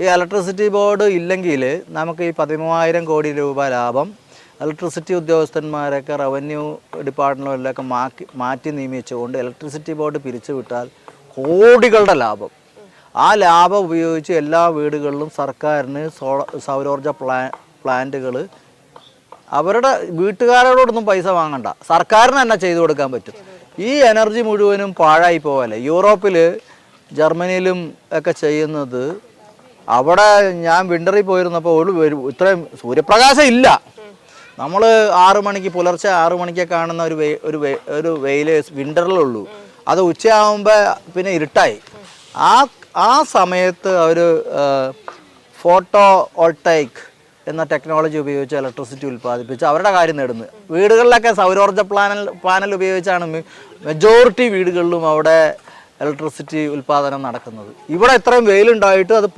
ഈ electricity board ഇല്ലെങ്കിൽ നമുക്ക് ഈ 13,000 കോടി രൂപ ലാഭം ഇലക്ട്രിസിറ്റി ഉദ്യോഗസ്ഥന്മാരൊക്കെ റവന്യൂ ഡിപ്പാർട്ട്മെൻറ്റിലൊക്കെ മാറ്റി നിയമിച്ചുകൊണ്ട് ഇലക്ട്രിസിറ്റി ബോർഡ് പിരിച്ചുവിട്ടാൽ കോടികളുടെ ലാഭം. ആ ലാഭം ഉപയോഗിച്ച് എല്ലാ വീടുകളിലും സർക്കാരിന് സൗരോർജ പ്ലാന്റുകൾ അവരുടെ വീട്ടുകാരോടൊന്നും പൈസ വാങ്ങണ്ട, സർക്കാരിന് തന്നെ ചെയ്തു കൊടുക്കാൻ പറ്റും. ഈ എനർജി മുഴുവനും പാഴായി പോകല്ലേ. യൂറോപ്പിൽ ജർമ്മനിയിലും ഒക്കെ ചെയ്യുന്നത്, അവിടെ ഞാൻ വിൻ്ററിൽ പോയിരുന്നപ്പോൾ ഇത്രയും സൂര്യപ്രകാശം ഇല്ല. നമ്മൾ 6 മണിക്ക് പുലർച്ചെ 6 മണിക്ക് കാണുന്ന ഒരു വെയിൽ വിൻ്ററിലുള്ളൂ. അത് ഉച്ചയാകുമ്പോൾ പിന്നെ ഇരുട്ടായി. ആ സമയത്ത് അവർ ഫോട്ടോ വോൾട്ടൈക് എന്ന ടെക്നോളജി ഉപയോഗിച്ച് ഇലക്ട്രിസിറ്റി ഉൽപ്പാദിപ്പിച്ച് അവരുടെ കാര്യം നേടുന്നത്. വീടുകളിലൊക്കെ സൗരോർജ പാനൽ ഉപയോഗിച്ചാണ് മെജോറിറ്റി വീടുകളിലും അവിടെ ഇലക്ട്രിസിറ്റി ഉൽപ്പാദനം നടക്കുന്നത്. ഇവിടെ ഇത്രയും വെയിലുണ്ടായിട്ട് അത്